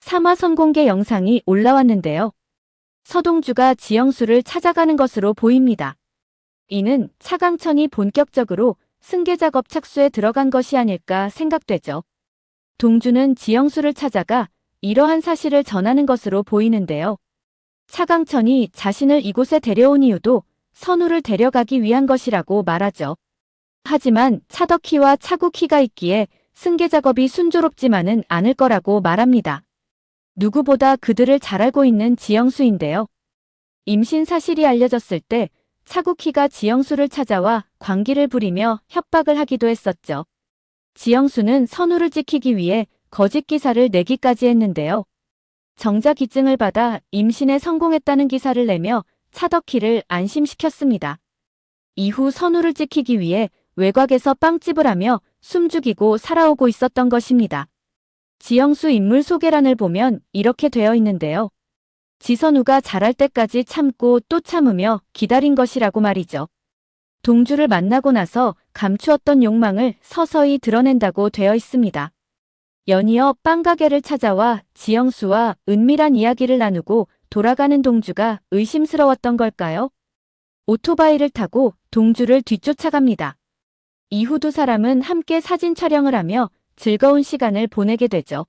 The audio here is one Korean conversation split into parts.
3화 공개 영상이 올라왔는데요. 서동주가 지영수를 찾아가는 것으로 보입니다. 이는 차강천이 본격적으로 승계 작업 착수에 들어간 것이 아닐까 생각되죠. 동주는 지영수를 찾아가 이러한 사실을 전하는 것으로 보이는데요. 차강천이 자신을 이곳에 데려온 이유도 선우를 데려가기 위한 것이라고 말하죠. 하지만 차덕희와 차국희가 있기에 승계 작업이 순조롭지만은 않을 거라고 말합니다. 누구보다 그들을 잘 알고 있는 지영수인데요. 임신 사실이 알려졌을 때 차국희가 지영수를 찾아와 광기를 부리며 협박을 하기도 했었죠. 지영수는 선우를 지키기 위해 거짓 기사를 내기까지 했는데요. 정자 기증을 받아 임신에 성공했다는 기사를 내며 차덕희를 안심시켰습니다. 이후 선우를 지키기 위해 외곽에서 빵집을 하며 숨죽이고 살아오고 있었던 것입니다. 지영수 인물 소개란을 보면 이렇게 되어 있는데요. 지선우가 자랄 때까지 참고 또 참으며 기다린 것이라고 말이죠. 동주를 만나고 나서 감추었던 욕망을 서서히 드러낸다고 되어 있습니다. 연이어 빵가게를 찾아와 지영수와 은밀한 이야기를 나누고 돌아가는 동주가 의심스러웠던 걸까요? 오토바이를 타고 동주를 뒤쫓아갑니다. 이후 두 사람은 함께 사진 촬영을 하며 즐거운 시간을 보내게 되죠.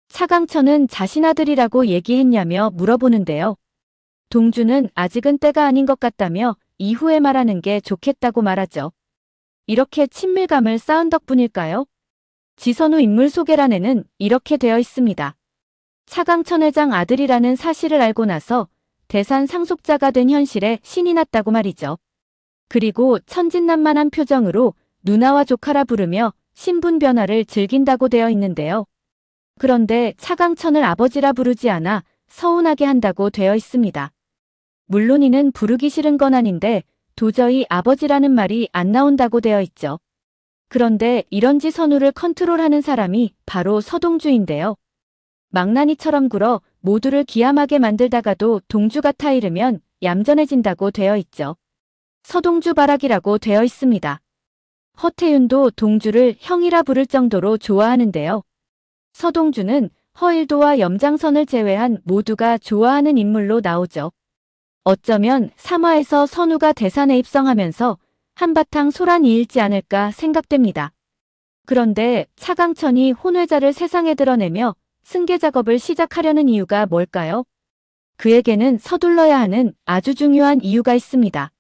차강천은 자신 아들이라고 얘기했냐며 물어보는데요. 동주는 아직은 때가 아닌 것 같다며 이후에 말하는 게 좋겠다고 말하죠. 이렇게 친밀감을 쌓은 덕분일까요? 지선우 인물 소개란에는 이렇게 되어 있습니다. 차강천 회장 아들이라는 사실을 알고 나서 대산 상속자가 된 현실에 신이 났다고 말이죠. 그리고 천진난만한 표정으로 누나와 조카라 부르며 신분 변화를 즐긴다고 되어 있는데요. 그런데 차강천을 아버지라 부르지 않아 서운하게 한다고 되어 있습니다. 물론 이는 부르기 싫은 건 아닌데 도저히 아버지라는 말이 안 나온다고 되어 있죠. 그런데 이런지 선우를 컨트롤하는 사람이 바로 서동주인데요. 망나니처럼 굴어 모두를 기함하게 만들다가도 동주 같아 이르면 얌전해진다고 되어 있죠. 서동주 바락이라고 되어 있습니다. 허태윤도 동주를 형이라 부를 정도로 좋아하는데요. 서동주는 허일도와 염장선을 제외한 모두가 좋아하는 인물로 나오죠. 어쩌면 3화에서 선우가 대산에 입성하면서 한바탕 소란이 일지 않을까 생각됩니다. 그런데 차강천이 혼외자를 세상에 드러내며 승계 작업을 시작하려는 이유가 뭘까요? 그에게는 서둘러야 하는 아주 중요한 이유가 있습니다.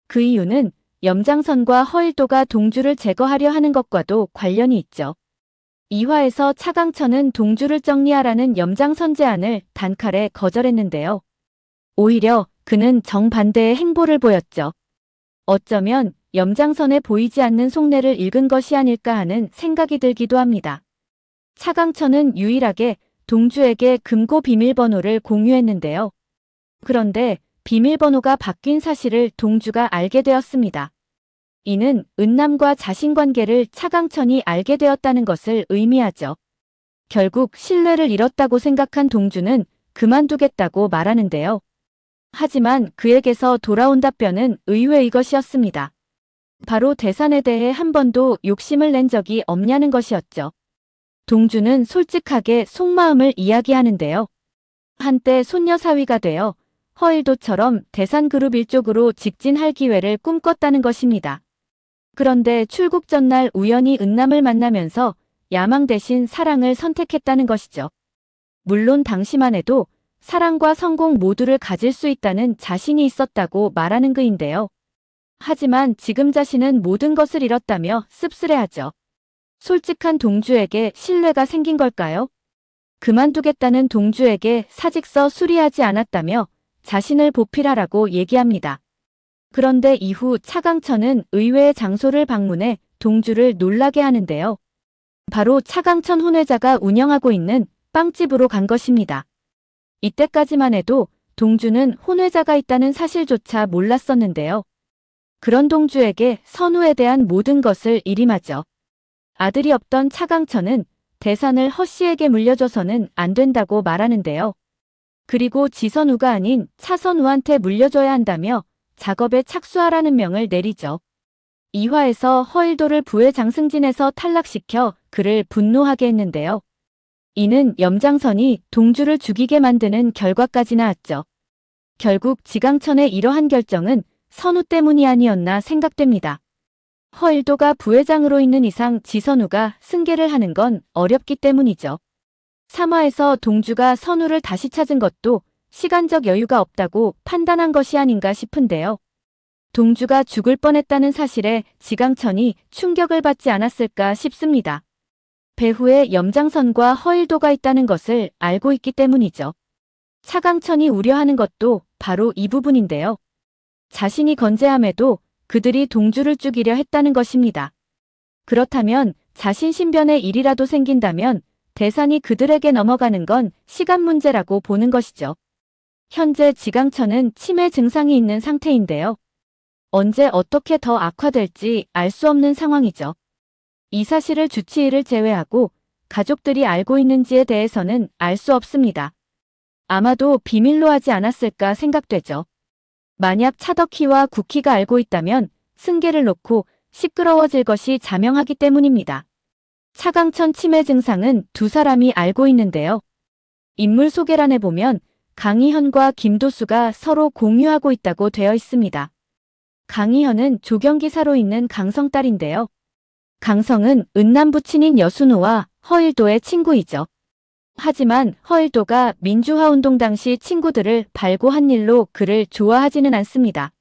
그 이유는 염장선과 허일도가 동주를 제거하려 하는 것과도 관련이 있죠. 2화에서 차강천은 동주를 정리하라는 염장선 제안을 단칼에 거절했는데요. 오히려 그는 정반대의 행보를 보였죠. 어쩌면 염장선에 보이지 않는 속내를 읽은 것이 아닐까 하는 생각이 들기도 합니다. 차강천은 유일하게 동주에게 금고 비밀번호를 공유했는데요. 그런데 비밀번호가 바뀐 사실을 동주가 알게 되었습니다. 이는 은남과 자신관계를 차강천이 알게 되었다는 것을 의미하죠. 결국 신뢰를 잃었다고 생각한 동주는 그만두겠다고 말하는데요. 하지만 그에게서 돌아온 답변은 의외의 것이었습니다. 바로 대산에 대해 한 번도 욕심을 낸 적이 없냐는 것이었죠. 동주는 솔직하게 속마음을 이야기하는데요. 한때 손녀 사위가 되어 허일도처럼 대산그룹 일족으로 직진할 기회를 꿈꿨다는 것입니다. 그런데 출국 전날 우연히 은남을 만나면서 야망 대신 사랑을 선택했다는 것이죠. 물론 당시만 해도 사랑과 성공 모두를 가질 수 있다는 자신이 있었다고 말하는 그인데요. 하지만 지금 자신은 모든 것을 잃었다며 씁쓸해하죠. 솔직한 동주에게 신뢰가 생긴 걸까요? 그만두겠다는 동주에게 사직서 수리하지 않았다며 자신을 보필하라고 얘기합니다. 그런데 이후 차강천은 의외의 장소를 방문해 동주를 놀라게 하는데요. 바로 차강천 혼외자가 운영하고 있는 빵집으로 간 것입니다. 이때까지만 해도 동주는 혼외자가 있다는 사실조차 몰랐었는데요. 그런 동주에게 선우에 대한 모든 것을 일임하죠. 아들이 없던 차강천은 대산을 허씨에게 물려줘서는 안 된다고 말하는데요. 그리고 지선우가 아닌 차선우한테 물려줘야 한다며 작업에 착수하라는 명을 내리죠. 2화에서 허일도를 부회 장승진에서 탈락시켜 그를 분노하게 했는데요. 이는 염장선이 동주를 죽이게 만드는 결과까지 나왔죠. 결국 지강천의 이러한 결정은 선우 때문이 아니었나 생각됩니다. 허일도가 부회장으로 있는 이상 지선우가 승계를 하는 건 어렵기 때문이죠. 3화에서 동주가 선우를 다시 찾은 것도 시간적 여유가 없다고 판단한 것이 아닌가 싶은데요. 동주가 죽을 뻔했다는 사실에 지강천이 충격을 받지 않았을까 싶습니다. 배후에 염장선과 허일도가 있다는 것을 알고 있기 때문이죠. 차강천이 우려하는 것도 바로 이 부분인데요. 자신이 건재함에도 그들이 동주를 죽이려 했다는 것입니다. 그렇다면 자신 신변에 일이라도 생긴다면 대산이 그들에게 넘어가는 건 시간 문제라고 보는 것이죠. 현재 지강천은 치매 증상이 있는 상태인데요. 언제 어떻게 더 악화될지 알 수 없는 상황이죠. 이 사실을 주치의를 제외하고 가족들이 알고 있는지에 대해서는 알 수 없습니다. 아마도 비밀로 하지 않았을까 생각되죠. 만약 차덕희와 국희가 알고 있다면 승계를 놓고 시끄러워질 것이 자명하기 때문입니다. 차강천 치매 증상은 두 사람이 알고 있는데요. 인물 소개란에 보면 강희현과 김도수가 서로 공유하고 있다고 되어 있습니다. 강희현은 조경기사로 있는 강성 딸인데요. 강성은 은남 부친인 여순우와 허일도의 친구이죠. 하지만 허일도가 민주화운동 당시 친구들을 발고한 일로 그를 좋아하지는 않습니다.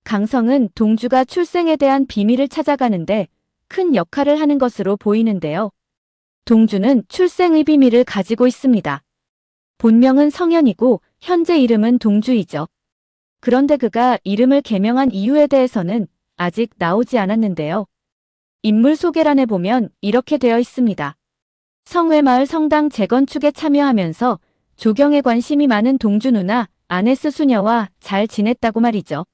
강성은 동주가 출생에 대한 비밀을 찾아가는데 큰 역할을 하는 것으로 보이는데요. 동주는 출생의 비밀을 가지고 있습니다. 본명은 성현이고 현재 이름은 동주이죠. 그런데 그가 이름을 개명한 이유에 대해서는 아직 나오지 않았는데요. 인물 소개란에 보면 이렇게 되어 있습니다. 성회마을 성당 재건축에 참여하면서 조경에 관심이 많은 동주 누나 아네스 수녀와 잘 지냈다고 말이죠.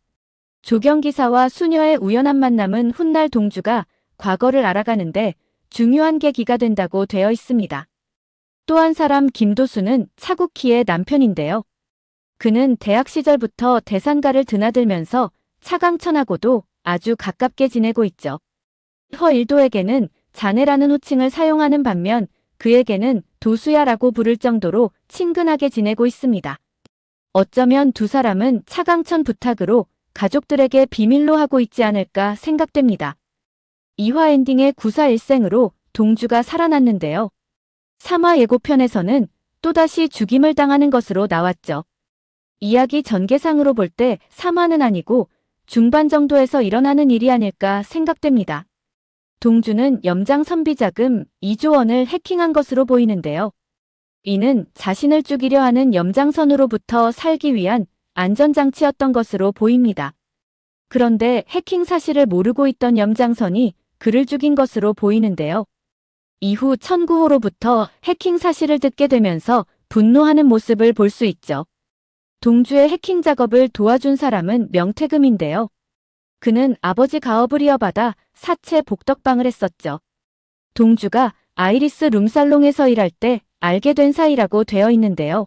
조경기사와 수녀의 우연한 만남은 훗날 동주가 과거를 알아가는데 중요한 계기가 된다고 되어 있습니다. 또 한 사람 김도수는 차국희의 남편인데요. 그는 대학 시절부터 대산가를 드나들면서 차강천하고도 아주 가깝게 지내고 있죠. 허일도에게는 자네라는 호칭을 사용하는 반면 그에게는 도수야라고 부를 정도로 친근하게 지내고 있습니다. 어쩌면 두 사람은 차강천 부탁으로 가족들에게 비밀로 하고 있지 않을까 생각됩니다. 2화 엔딩의 구사일생으로 동주가 살아났는데요. 3화 예고편에서는 또다시 죽임을 당하는 것으로 나왔죠. 이야기 전개상으로 볼 때 3화는 아니고 중반 정도에서 일어나는 일이 아닐까 생각됩니다. 동주는 염장 선비자금 2조 원을 해킹한 것으로 보이는데요. 이는 자신을 죽이려 하는 염장선으로부터 살기 위한 안전장치였던 것으로 보입니다. 그런데 해킹 사실을 모르고 있던 염장선이 그를 죽인 것으로 보이는데요. 이후 천구호로부터 해킹 사실을 듣게 되면서 분노하는 모습을 볼 수 있죠. 동주의 해킹 작업을 도와준 사람은 명태금인데요. 그는 아버지 가업을 이어받아 사채 복덕방을 했었죠. 동주가 아이리스 룸살롱에서 일할 때 알게 된 사이라고 되어 있는데요.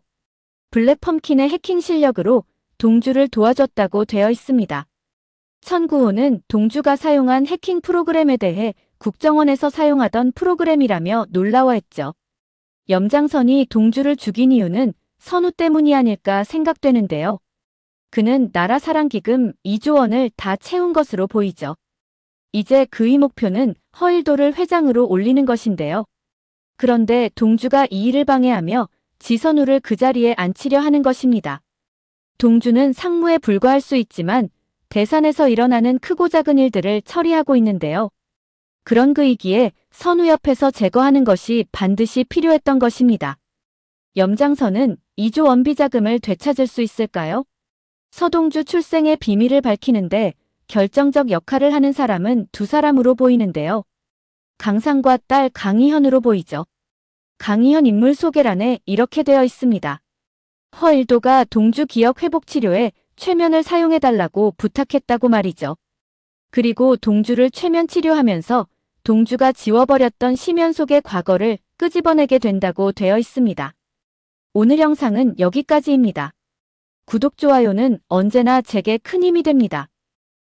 블랙펌킨의 해킹 실력으로 동주를 도와줬다고 되어 있습니다. 천구호는 동주가 사용한 해킹 프로그램에 대해 국정원에서 사용하던 프로그램이라며 놀라워했죠. 염장선이 동주를 죽인 이유는 선우 때문이 아닐까 생각되는데요. 그는 나라사랑기금 2조 원을 다 채운 것으로 보이죠. 이제 그의 목표는 허일도를 회장으로 올리는 것인데요. 그런데 동주가 이 일을 방해하며 지선우를 그 자리에 앉히려 하는 것입니다. 동주는 상무에 불과할 수 있지만 대산에서 일어나는 크고 작은 일들을 처리하고 있는데요. 그런 그이기에 선우 옆에서 제거하는 것이 반드시 필요했던 것입니다. 염장선은 2조 원 비자금을 되찾을 수 있을까요? 서동주 출생의 비밀을 밝히는데 결정적 역할을 하는 사람은 두 사람으로 보이는데요. 강상과 딸 강희현으로 보이죠. 강희현 인물 소개란에 이렇게 되어 있습니다. 허일도가 동주 기억 회복 치료에 최면을 사용해달라고 부탁했다고 말이죠. 그리고 동주를 최면 치료하면서 동주가 지워버렸던 심연 속의 과거를 끄집어내게 된다고 되어 있습니다. 오늘 영상은 여기까지입니다. 구독, 좋아요는 언제나 제게 큰 힘이 됩니다.